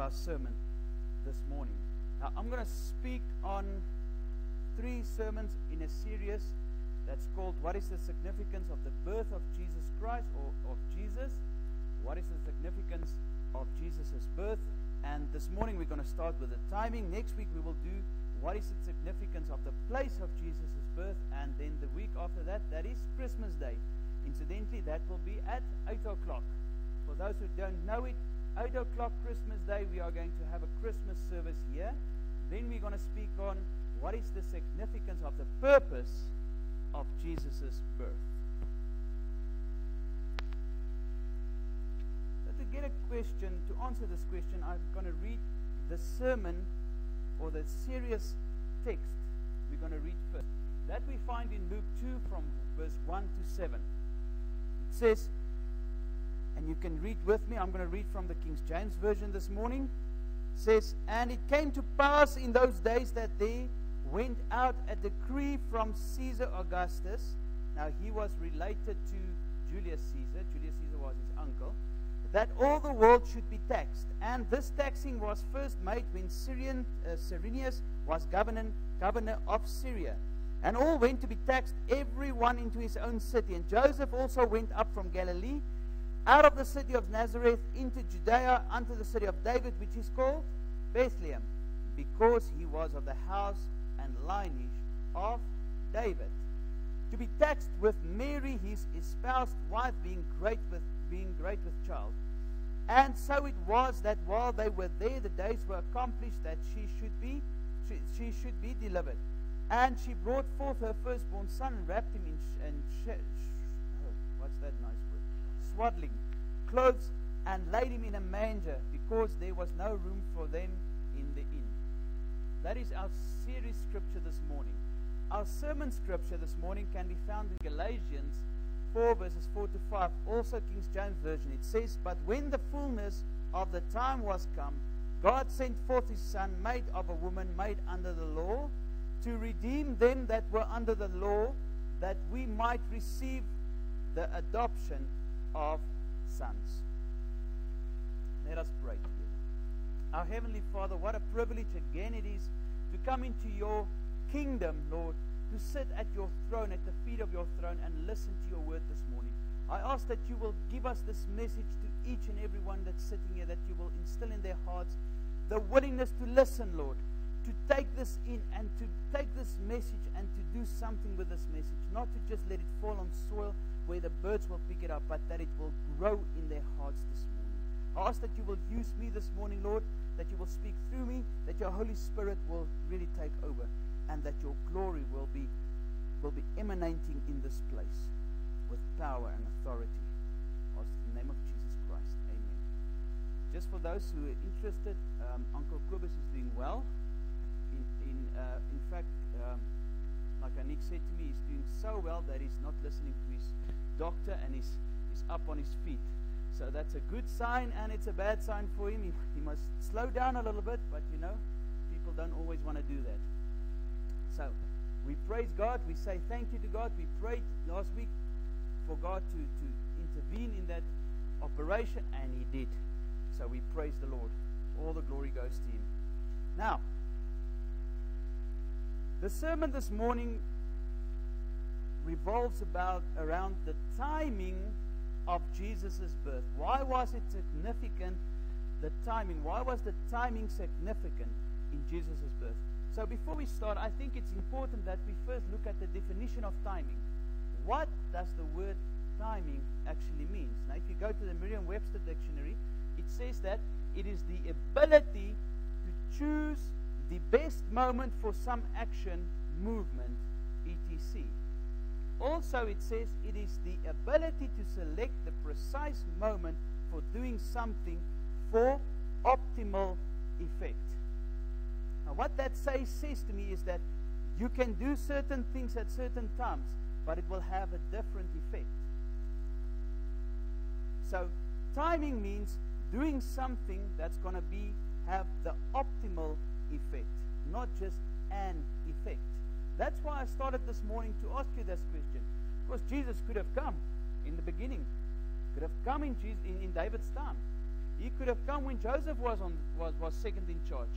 our sermon this morning. Now, I'm going to speak on 3 sermons in a series that's called What is the Significance of the Birth of Jesus Christ, or of Jesus? What is the significance of Jesus' birth? And this morning we're going to start with the timing. Next week we will do what is the significance of the place of Jesus' birth. And then the week after that, that is Christmas Day. Incidentally, that will be at 8 o'clock. For those who don't know it, 8 o'clock Christmas Day, we are going to have a Christmas service here. Then we're going to speak on what is the significance of the purpose of Jesus' birth. So to get a question, to answer this question, I'm going to read the sermon or the serious text we're going to read first. That we find in Luke 2 from verse 1 to 7. It says, and you can read with me, I'm going to read from the King James Version this morning. It says, and it came to pass in those days that there went out a decree from Caesar Augustus. Now he was related to Julius Caesar. Julius Caesar was his uncle. That all the world should be taxed. And this taxing was first made when Cyrenius was governor of Syria. And all went to be taxed, every one into his own city. And Joseph also went up from Galilee, out of the city of Nazareth, into Judea, unto the city of David, which is called Bethlehem, because he was of the house and lineage of David, to be taxed with Mary, his espoused wife, being great with child. And so it was that while they were there, the days were accomplished that she should be delivered. And she brought forth her firstborn son and wrapped him in swaddling clothes, and laid him in a manger, because there was no room for them in the inn. That is our series scripture this morning. Our sermon scripture this morning can be found in Galatians 4 verses 4 to 5, also King James Version. It says, but when the fullness of the time was come, God sent forth his Son, made of a woman, made under the law, to redeem them that were under the law, that we might receive the adoption of sons. Let us pray together. Our Heavenly Father, what a privilege again it is to come into your kingdom, Lord, to sit at your throne, at the feet of your throne, and listen to your word this morning. I ask that you will give us this message to each and every one that's sitting here, that you will instill in their hearts the willingness to listen, Lord, to take this in and to take this message and to do something with this message, not to just let it fall on soil where the birds will pick it up, but that it will grow in their hearts this morning. I ask that you will use me this morning, Lord, that you will speak through me, that your Holy Spirit will really take over, and that your glory will be emanating in this place with power and authority. I ask in the name of Jesus Christ. Amen. Just for those who are interested, Uncle Kobus is doing well. In fact, like Anik said to me, he's doing so well that he's not listening to his doctor, and he's up on his feet. So that's a good sign, and it's a bad sign for him. He must slow down a little bit, but people don't always want to do that. So we praise God. We say thank you to God. We prayed last week for God to intervene in that operation, and he did. So we praise the Lord. All the glory goes to him. Now, the sermon this morning revolves around the timing of Jesus' birth. Why was it significant, the timing? Why was the timing significant in Jesus' birth? So before we start, I think it's important that we first look at the definition of timing. What does the word timing actually mean? Now, if you go to the Merriam-Webster dictionary, it says that it is the ability to choose the best moment for some action, movement, etc. Also, it says it is the ability to select the precise moment for doing something for optimal effect. Now, what that says to me is that you can do certain things at certain times, but it will have a different effect. So, timing means doing something that's going to have the optimal effect, not just an effect. That's why I started this morning to ask you this question. Because Jesus could have come in the beginning, could have come in David's time. He could have come when Joseph was second in charge.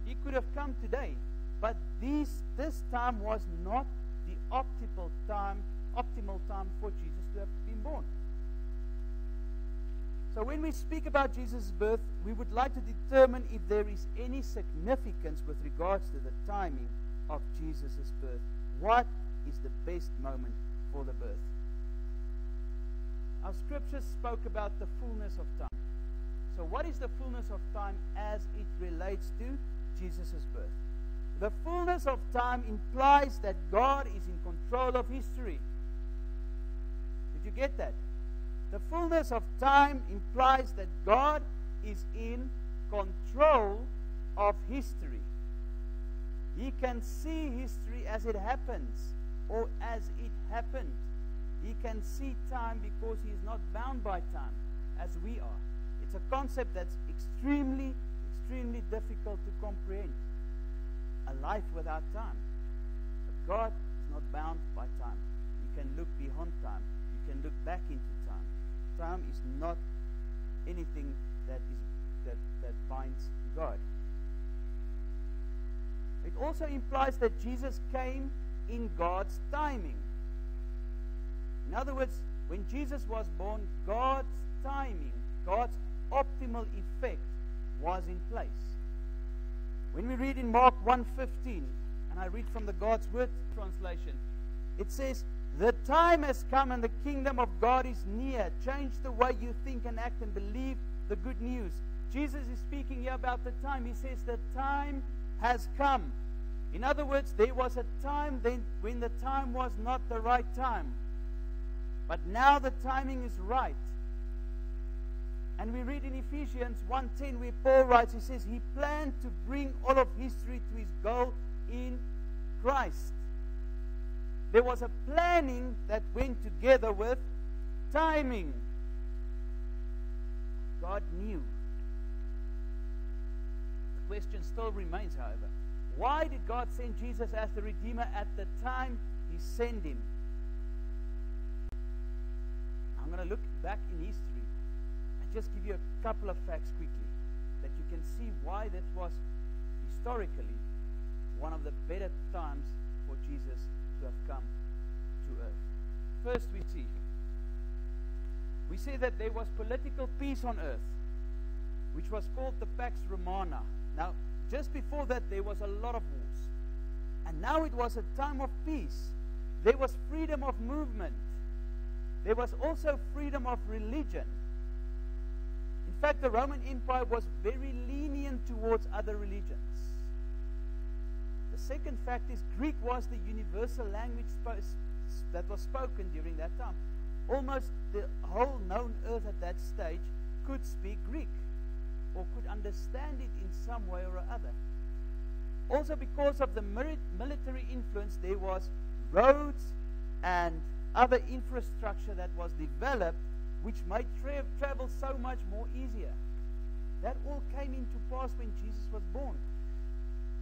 He could have come today. But this time was not the optimal time for Jesus to have been born. So when we speak about Jesus' birth, we would like to determine if there is any significance with regards to the timing of Jesus' birth. What is the best moment for the birth? Our scriptures spoke about the fullness of time. So what is the fullness of time as it relates to Jesus' birth? The fullness of time implies that God is in control of history. Did you get that? The fullness of time implies that God is in control of history. He can see history as it happens or as it happened. He can see time because he is not bound by time as we are. It's a concept that's extremely, extremely difficult to comprehend. A life without time. But God is not bound by time. You can look beyond time. You can look back into time. Time is not anything that binds God. It also implies that Jesus came in God's timing. In other words, when Jesus was born, God's timing, God's optimal effect was in place. When we read in Mark 1:15, and I read from the God's Word translation, it says, "The time has come and the kingdom of God is near. Change the way you think and act and believe the good news." Jesus is speaking here about the time. He says the time has come. In other words, there was a time then when the time was not the right time. But now the timing is right. And we read in Ephesians 1:10 where Paul writes, he says, he planned to bring all of history to his goal in Christ. There was a planning that went together with timing. God knew. The question still remains, however, why did God send Jesus as the Redeemer at the time he sent him? I'm going to look back in history and just give you a couple of facts quickly that you can see why that was historically one of the better times for Jesus to have come to earth. First we see that there was political peace on earth, which was called the Pax Romana. Now, just before that, there was a lot of wars. And now it was a time of peace. There was freedom of movement. There was also freedom of religion. In fact, the Roman Empire was very lenient towards other religions. The second fact is Greek was the universal language that was spoken during that time. Almost the whole known earth at that stage could speak Greek or could understand it in some way or other. Also, because of the military influence, there was roads and other infrastructure that was developed which made travel so much more easier. That all came into pass when Jesus was born.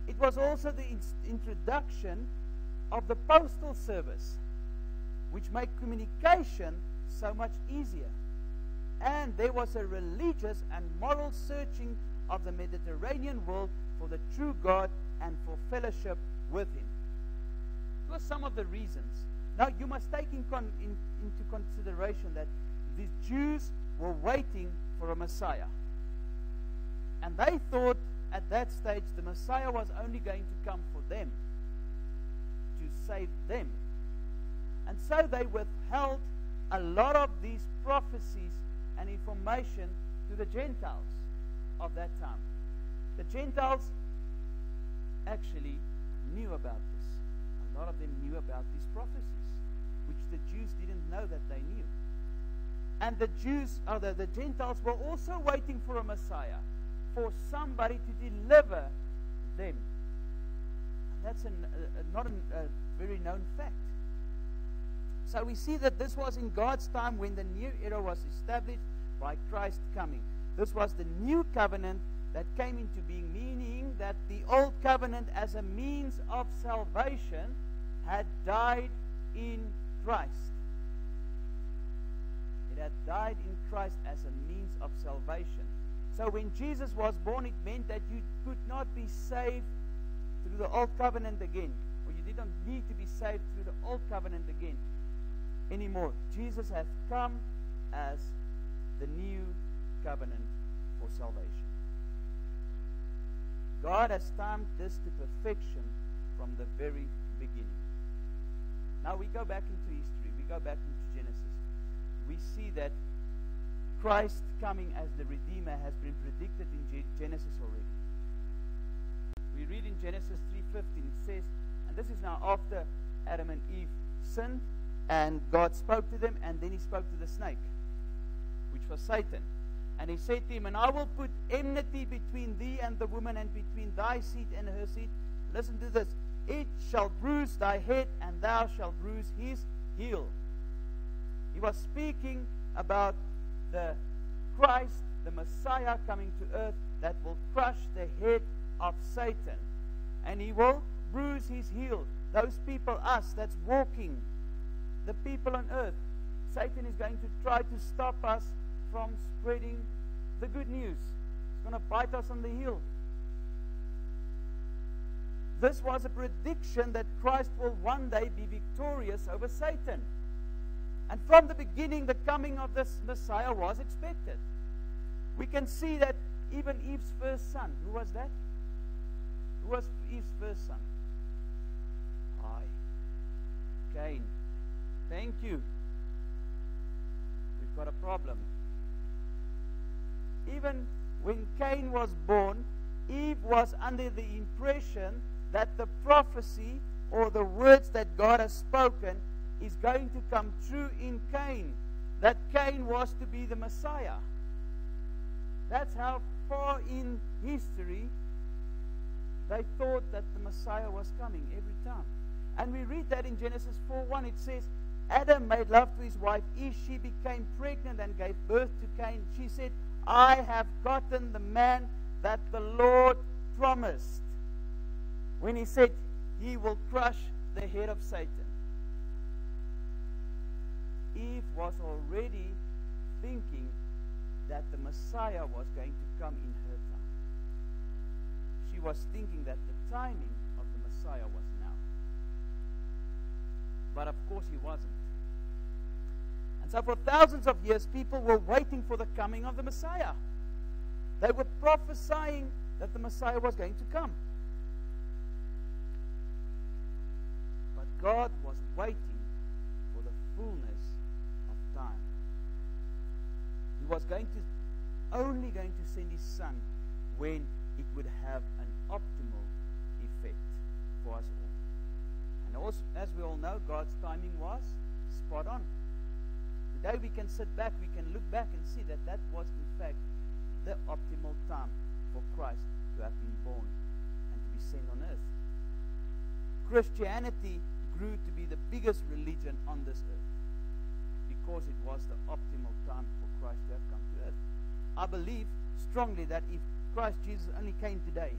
It was also the introduction of the postal service, which made communication so much easier. And there was a religious and moral searching of the Mediterranean world for the true God and for fellowship with him. Those were some of the reasons. Now, you must take into consideration that the Jews were waiting for a Messiah. And they thought at that stage the Messiah was only going to come for them, to save them. And so they withheld a lot of these prophecies and information to the Gentiles of that time. The Gentiles actually knew about this. A lot of them knew about these prophecies, which the Jews didn't know that they knew. And the Gentiles were also waiting for a Messiah, for somebody to deliver them. And that's not a very known fact. So we see that this was in God's time when the new era was established by Christ coming. This was the new covenant that came into being, meaning that the old covenant as a means of salvation had died in Christ. It had died in Christ as a means of salvation. So when Jesus was born, it meant that you could not be saved through the old covenant again, or you did not need to be saved through the old covenant again anymore. Jesus has come as the new covenant for salvation. God has timed this to perfection from the very beginning. Now we go back into history. We go back into Genesis. We see that Christ coming as the Redeemer has been predicted in Genesis already. We read in Genesis 3:15, it says, and this is now after Adam and Eve sinned, and God spoke to them, and then he spoke to the snake, which was Satan. And he said to him, and I will put enmity between thee and the woman, and between thy seed and her seed. Listen to this. It shall bruise thy head, and thou shalt bruise his heel. He was speaking about the Christ, the Messiah coming to earth that will crush the head of Satan. And he will bruise his heel. Those people, us, that's walking, the people on earth. Satan is going to try to stop us from spreading the good news. He's going to bite us on the heel. This was a prediction that Christ will one day be victorious over Satan. And from the beginning, the coming of this Messiah was expected. We can see that even Eve's first son, who was that? Who was Eve's first son? Cain. Thank you. We've got a problem. Even when Cain was born, Eve was under the impression that the prophecy or the words that God has spoken is going to come true in Cain. That Cain was to be the Messiah. That's how far in history they thought that the Messiah was coming every time. And we read that in Genesis 4:1. It says, Adam made love to his wife Eve. She became pregnant and gave birth to Cain. She said, I have gotten the man that the Lord promised, when he said he will crush the head of Satan. Eve was already thinking that the Messiah was going to come in her time. She was thinking that the timing of the Messiah was now. But of course he wasn't. And so for thousands of years, people were waiting for the coming of the Messiah. They were prophesying that the Messiah was going to come. But God was waiting for the fullness of time. He was only going to send his son when it would have an optimal effect for us all. And also, as we all know, God's timing was spot on. Today we can sit back, we can look back and see that that was in fact the optimal time for Christ to have been born and to be sent on earth. Christianity grew to be the biggest religion on this earth because it was the optimal time for Christ to have come to earth. I believe strongly that if Christ Jesus only came today,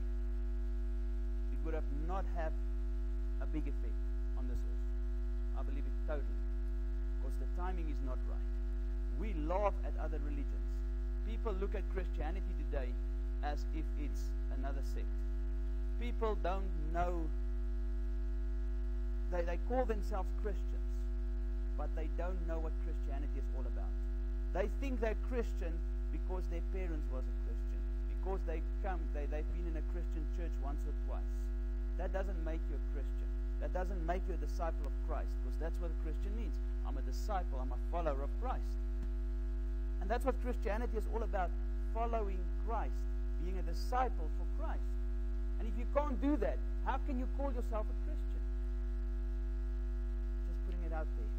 it would have not have a big effect on this earth. I believe it totally, because the timing is not right. We laugh at other religions. People look at Christianity today as if it's another sect. People don't know. They call themselves Christians, but they don't know what Christianity is all about. They think they're Christian because their parents was a Christian, because they've been in a Christian church once or twice. That doesn't make you a Christian. That doesn't make you a disciple of Christ, because that's what a Christian means. I'm a disciple, I'm a follower of Christ. And that's what Christianity is all about, following Christ, being a disciple for Christ. And if you can't do that, how can you call yourself a Christian? Just putting it out there.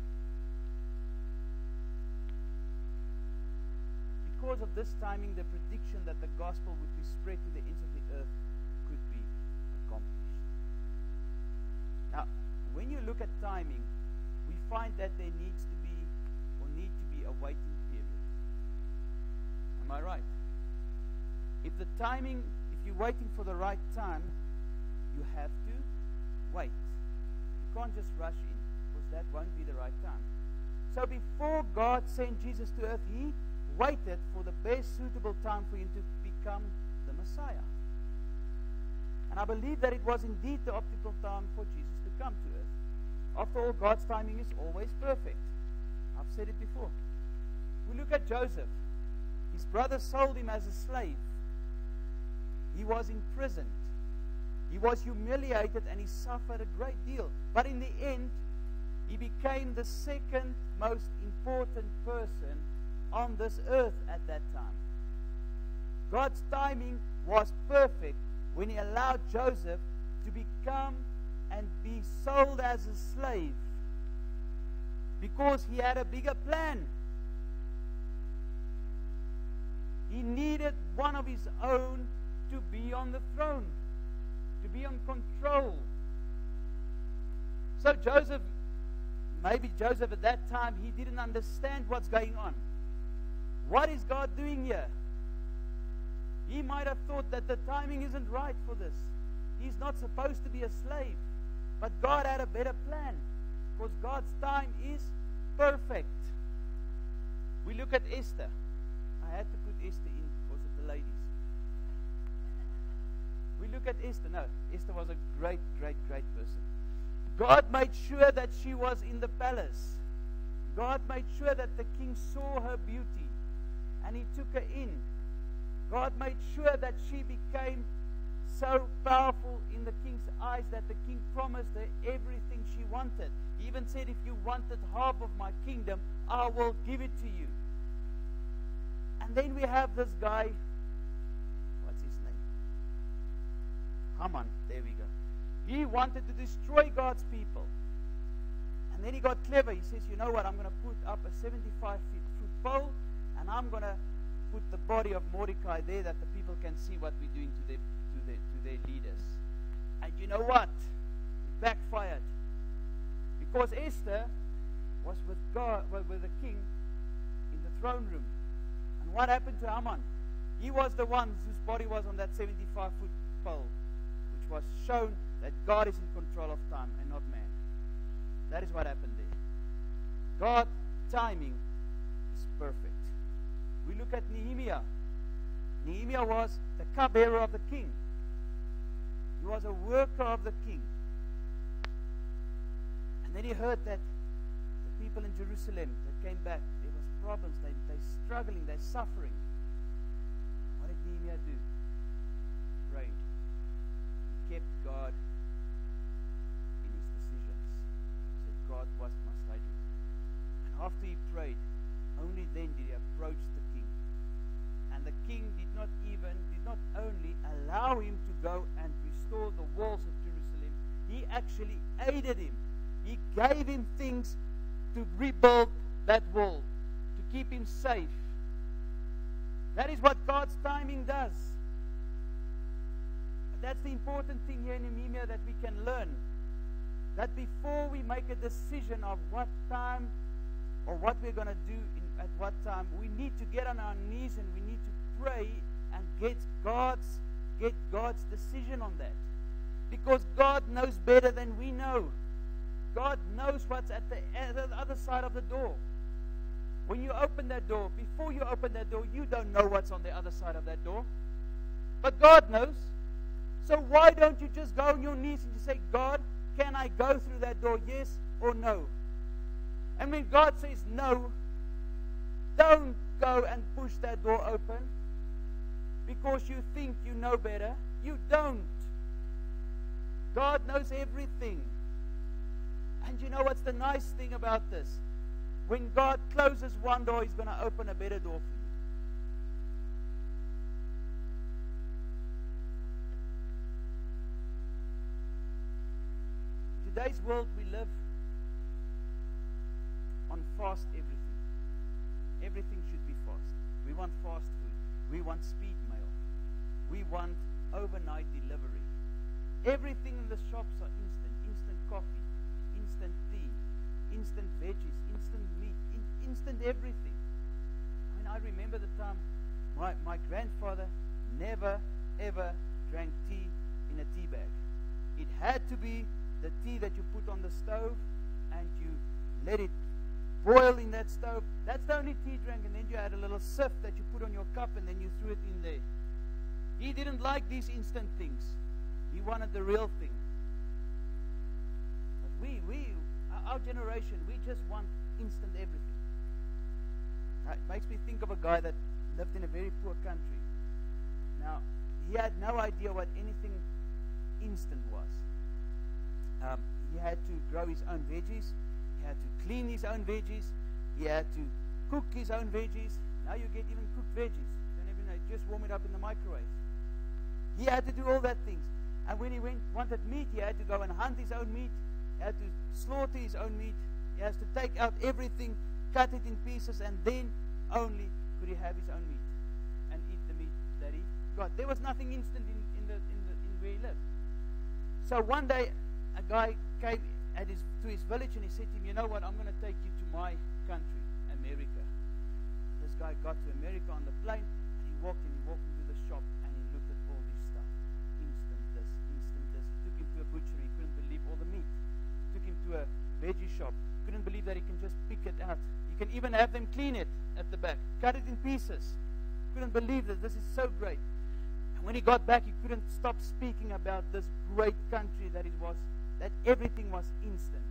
Because of this timing, the prediction that the gospel would be spread to the ends of the earth could be accomplished. Now, when you look at timing, we find that there needs to be, or need to be, a waiting period. Am I right? If you're waiting for the right time, you have to wait. You can't just rush in, because that won't be the right time. So before God sent Jesus to earth, He waited for the best suitable time for Him to be become the Messiah. And I believe that it was indeed the optimal time for Jesus to come to earth. After all, God's timing is always perfect. I've said it before. We look at Joseph. His brothers sold him as a slave. He was imprisoned. He was humiliated and he suffered a great deal. But in the end, he became the second most important person on this earth at that time. God's timing was perfect when he allowed Joseph to become and be sold as a slave, because he had a bigger plan. He needed one of his own to be on the throne, to be on control. So maybe Joseph at that time, he didn't understand what's going on. What is God doing here? He might have thought that the timing isn't right for this. He's not supposed to be a slave. But God had a better plan, because God's time is perfect. We look at Esther. I had to put Esther in because of the ladies. We look at Esther. No, Esther was a great, great, great person. God made sure that she was in the palace. God made sure that the king saw her beauty and he took her in. God made sure that she became so powerful in the king's eyes that the king promised her everything she wanted. He even said, if you wanted half of my kingdom, I will give it to you. And then we have this guy, what's his name? Haman, there we go. He wanted to destroy God's people. And then he got clever. He says, you know what, I'm going to put up a 75-foot pole, and I'm going to put the body of Mordecai there that the people can see what we're doing to their leaders. And you know what? It backfired. Because Esther was with God, with the king in the throne room. And what happened to Haman? He was the one whose body was on that 75-foot pole, which was shown that God is in control of time and not man. That is what happened there. God's timing is perfect. We look at Nehemiah. Nehemiah was the cupbearer of the king. He was a worker of the king. And then he heard that the people in Jerusalem that came back, there was problems, they're struggling, they're suffering. What did Nehemiah do? Prayed. He kept God in his decisions. He said, God, what must I do? And after he prayed, only then did he approach the king. And the king did not only allow him to go and restore the walls of Jerusalem, he actually aided him. He gave him things to rebuild that wall, to keep him safe. That is what God's timing does. That's the important thing here in Nehemiah that we can learn. That before we make a decision of what time or what we're going to do at what time, we need to get on our knees and we need to pray and get God's decision on that. Because God knows better than we know. God knows what's at the other side of the door. When you open that door, before you open that door, you don't know what's on the other side of that door. But God knows. So why don't you just go on your knees and just say, God, can I go through that door, yes or no? And when God says no, don't go and push that door open because you think you know better. You don't. God knows everything. And you know what's the nice thing about this? When God closes one door, He's going to open a better door for you. In today's world, we live on fast everything. Everything should be fast. We want fast food. We want speed mail. We want overnight delivery. Everything in the shops are instant. Instant coffee, instant tea, instant veggies, instant meat, instant everything. I mean, I remember the time my grandfather never ever drank tea in a tea bag. It had to be the tea that you put on the stove and you let it boil in that stove. That's the only tea he drank. And then you had a little sift that you put on your cup and then you threw it in there. He didn't like these instant things. He wanted the real thing. But our generation, we just want instant everything. It makes me think of a guy that lived in a very poor country. Now, he had no idea what anything instant was. He had to grow his own veggies. He had to clean his own veggies. He had to cook his own veggies. Now you get even cooked veggies. Don't even just warm it up in the microwave. He had to do all that things. And when he wanted meat, he had to go and hunt his own meat. He had to slaughter his own meat. He has to take out everything, cut it in pieces, and then only could he have his own meat and eat the meat that he got. There was nothing instant in where he lived. So one day, a guy came to his village and he said to him, "You know what? I'm going to take you to my country, America." This guy got to America on the plane, and he walked into the shop, and he looked at all this stuff. Instant this, instant this. He took him to a butchery. He couldn't believe all the meat. Took him to a veggie shop. Couldn't believe that he can just pick it out. You can even have them clean it at the back. Cut it in pieces. Couldn't believe that this is so great. And when he got back, he couldn't stop speaking about this great country that it was, that everything was instant.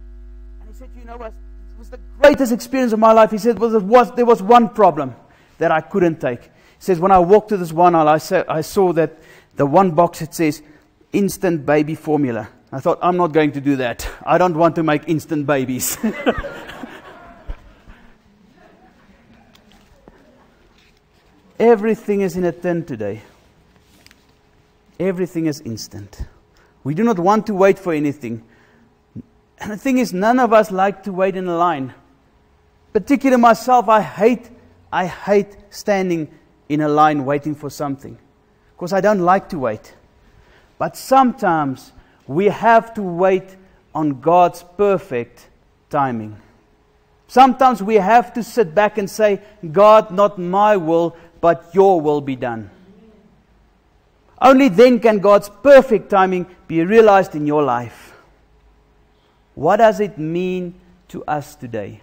And he said, "You know what? It was the greatest experience of my life." He said, there was one problem that I couldn't take. He says, when I walked to this one aisle, I saw that the one box, it says, instant baby formula. I thought, I'm not going to do that. I don't want to make instant babies. Everything is in a tin today. Everything is instant. We do not want to wait for anything. And the thing is, none of us like to wait in a line. Particularly myself, I hate standing in a line waiting for something. Because I don't like to wait. But sometimes we have to wait on God's perfect timing. Sometimes we have to sit back and say, "God, not my will, but your will be done." Only then can God's perfect timing be realized in your life. What does it mean to us today?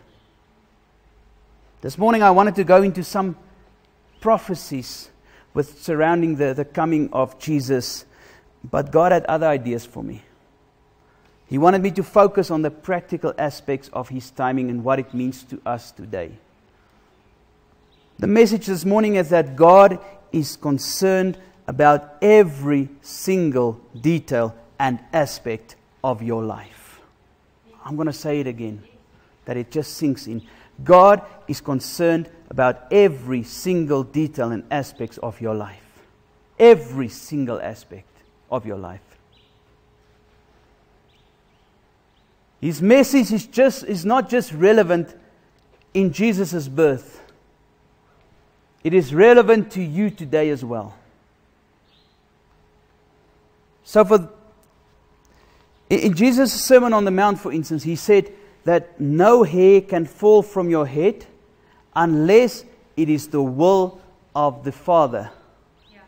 This morning I wanted to go into some prophecies surrounding the coming of Jesus, but God had other ideas for me. He wanted me to focus on the practical aspects of His timing and what it means to us today. The message this morning is that God is concerned about every single detail and aspect of your life. I'm going to say it again, that it just sinks in. God is concerned about every single detail and aspects of your life. Every single aspect of your life. His message is not just relevant in Jesus' birth. It is relevant to you today as well. So in Jesus' Sermon on the Mount, for instance, He said that no hair can fall from your head unless it is the will of the Father. Yeah.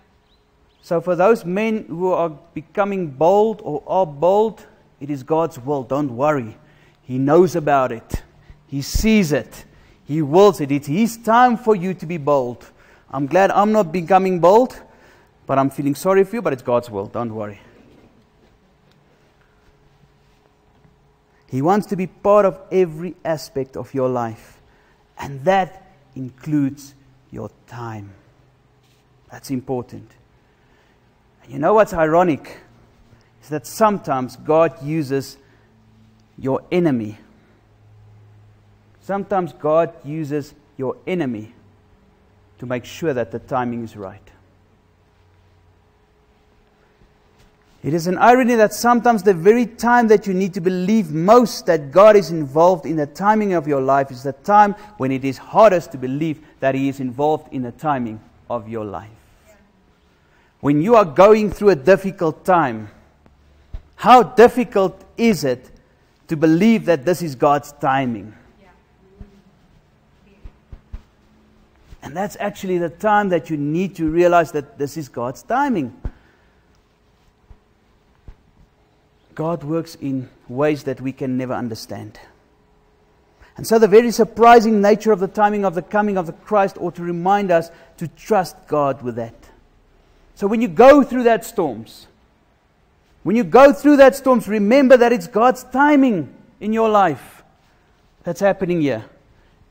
So for those men who are becoming bold or are bold, it is God's will. Don't worry. He knows about it. He sees it. He wills it. It's His time for you to be bold. I'm glad I'm not becoming bold, but I'm feeling sorry for you, but it's God's will. Don't worry. He wants to be part of every aspect of your life. And that includes your time. That's important. And you know what's ironic? Is that sometimes God uses your enemy. Sometimes God uses your enemy to make sure that the timing is right. It is an irony that sometimes the very time that you need to believe most that God is involved in the timing of your life is the time when it is hardest to believe that He is involved in the timing of your life. When you are going through a difficult time, how difficult is it to believe that this is God's timing? And that's actually the time that you need to realize that this is God's timing. God works in ways that we can never understand. And so the very surprising nature of the timing of the coming of the Christ ought to remind us to trust God with that. So when you go through that storms, remember that it's God's timing in your life that's happening here.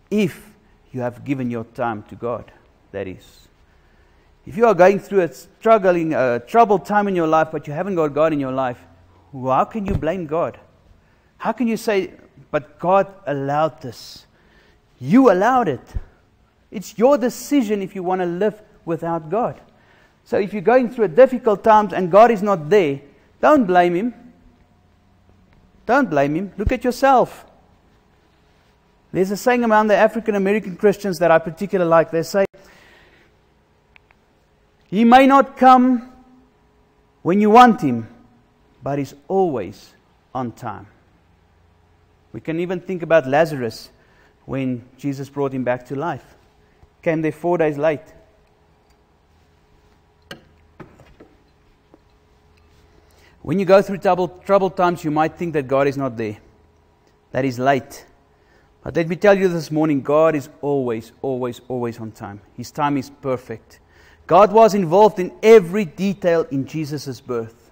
If you have given your time to God, that is. If you are going through a troubled time in your life, but you haven't got God in your life, how can you blame God? How can you say, but God allowed this? You allowed it. It's your decision if you want to live without God. So if you're going through a difficult times and God is not there, don't blame Him. Don't blame Him. Look at yourself. There's a saying among the African American Christians that I particularly like. They say, He may not come when you want Him, but He's always on time. We can even think about Lazarus when Jesus brought him back to life. Came there 4 days late. When you go through troubled times, you might think that God is not there, that He's late. But let me tell you this morning, God is always, always, always on time. His time is perfect. God was involved in every detail in Jesus' birth.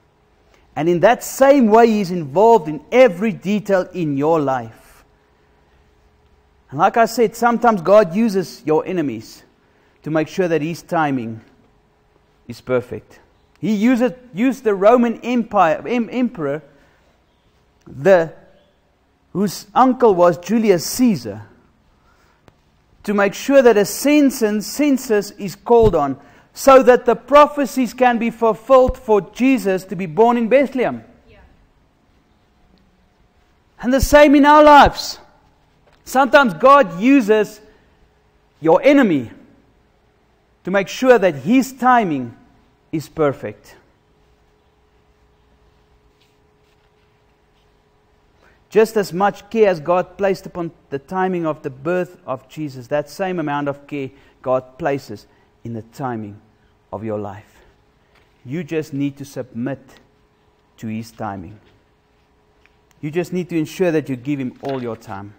And in that same way, He is involved in every detail in your life. And like I said, sometimes God uses your enemies to make sure that His timing is perfect. He used the Roman emperor, whose uncle was Julius Caesar, to make sure that a census is called on, so that the prophecies can be fulfilled for Jesus to be born in Bethlehem. Yeah. And the same in our lives. Sometimes God uses your enemy to make sure that His timing is perfect. Just as much care as God placed upon the timing of the birth of Jesus, that same amount of care God places in the timing of your life. You just need to submit to His timing. You just need to ensure that you give Him all your time.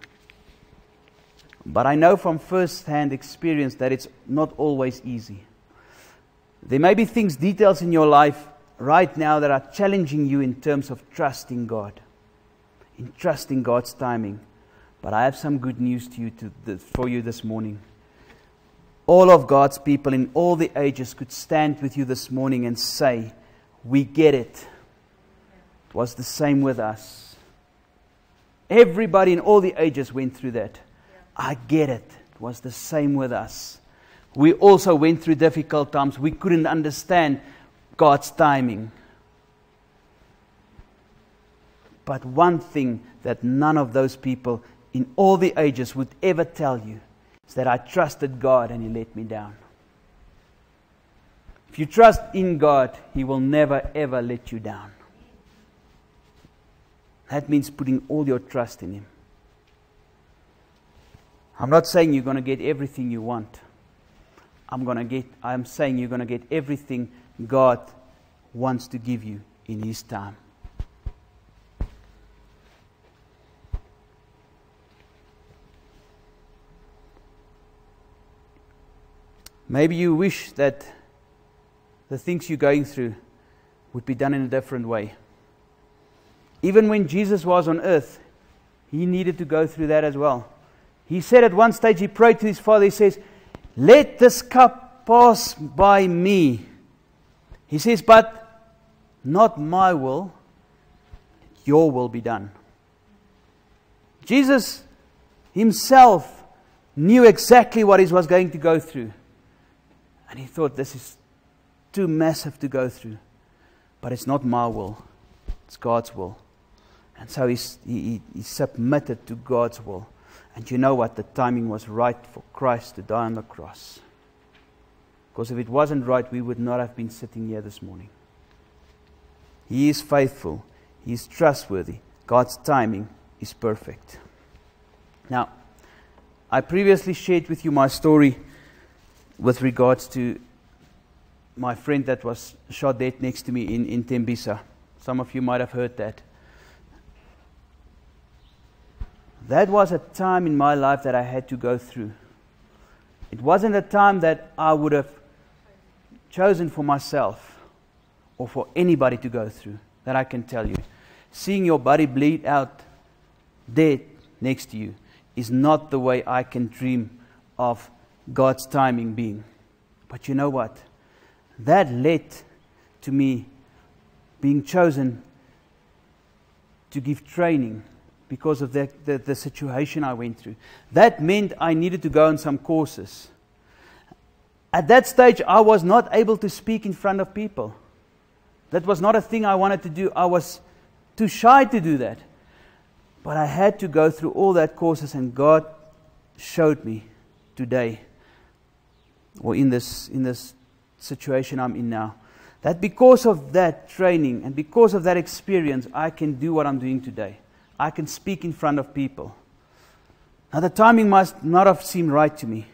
But I know from first-hand experience that it's not always easy. There may be details in your life right now that are challenging you in terms of trusting God, in trusting God's timing. But I have some good news for you this morning. All of God's people in all the ages could stand with you this morning and say, we get it. It was the same with us. Everybody in all the ages went through that. I get it. It was the same with us. We also went through difficult times. We couldn't understand God's timing. But one thing that none of those people in all the ages would ever tell you is that I trusted God and He let me down. If you trust in God, He will never ever let you down. That means putting all your trust in Him. I'm not saying you're going to get everything you want. I'm saying you're going to get everything God wants to give you in His time. Maybe you wish that the things you're going through would be done in a different way. Even when Jesus was on earth, He needed to go through that as well. He said at one stage, He prayed to His Father, He says, let this cup pass by me. He says, but not my will, your will be done. Jesus Himself knew exactly what He was going to go through. And He thought, this is too massive to go through. But it's not my will, it's God's will. And so he submitted to God's will. And you know what? The timing was right for Christ to die on the cross. Because if it wasn't right, we would not have been sitting here this morning. He is faithful. He is trustworthy. God's timing is perfect. Now, I previously shared with you my story with regards to my friend that was shot dead next to me in Tembisa. Some of you might have heard that. That was a time in my life that I had to go through. It wasn't a time that I would have chosen for myself or for anybody to go through, that I can tell you. Seeing your body bleed out dead next to you is not the way I can dream of God's timing being. But you know what? That led to me being chosen to give training because of the situation I went through. That meant I needed to go on some courses. At that stage, I was not able to speak in front of people. That was not a thing I wanted to do. I was too shy to do that. But I had to go through all that courses, and God showed me today, or in this situation I'm in now, that because of that training and because of that experience, I can do what I'm doing today. I can speak in front of people. Now the timing must not have seemed right to me,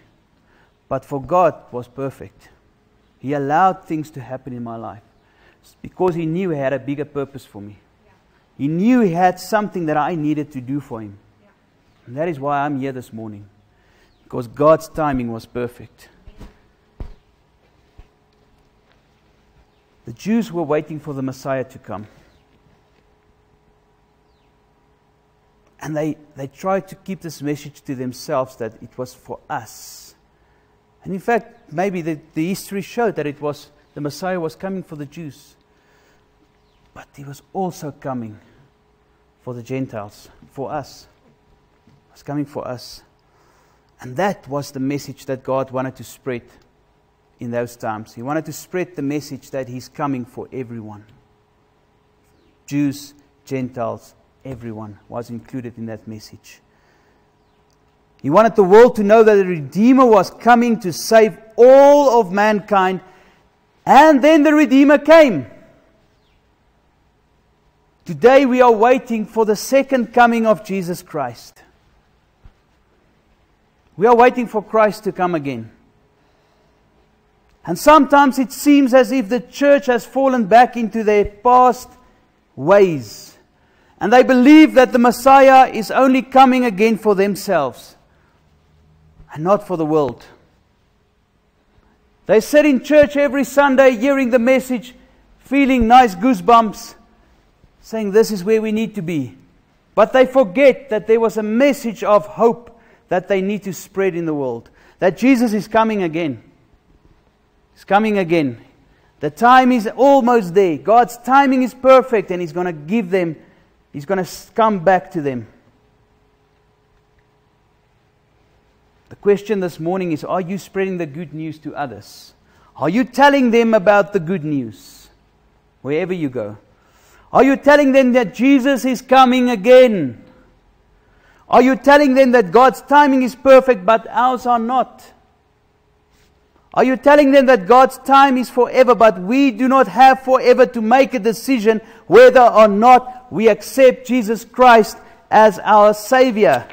but for God it was perfect. He allowed things to happen in my life because He knew He had a bigger purpose for me. He knew He had something that I needed to do for Him. And that is why I'm here this morning, because God's timing was perfect. The Jews were waiting for the Messiah to come. And they tried to keep this message to themselves that it was for us. And in fact, maybe the history showed that it was the Messiah was coming for the Jews. But He was also coming for the Gentiles, for us. He was coming for us. And that was the message that God wanted to spread in those times. He wanted to spread the message that He's coming for everyone. Jews, Gentiles, everyone was included in that message. He wanted the world to know that the Redeemer was coming to save all of mankind. And then the Redeemer came. Today we are waiting for the second coming of Jesus Christ. We are waiting for Christ to come again. And sometimes it seems as if the church has fallen back into their past ways. And they believe that the Messiah is only coming again for themselves and not for the world. They sit in church every Sunday hearing the message, feeling nice goosebumps, saying this is where we need to be. But they forget that there was a message of hope that they need to spread in the world. That Jesus is coming again. He's coming again. The time is almost there. God's timing is perfect, and He's going to give them, He's going to come back to them. The question this morning is, are you spreading the good news to others? Are you telling them about the good news wherever you go? Are you telling them that Jesus is coming again? Are you telling them that God's timing is perfect but ours are not? Are you telling them that God's time is forever, but we do not have forever to make a decision whether or not we accept Jesus Christ as our Savior?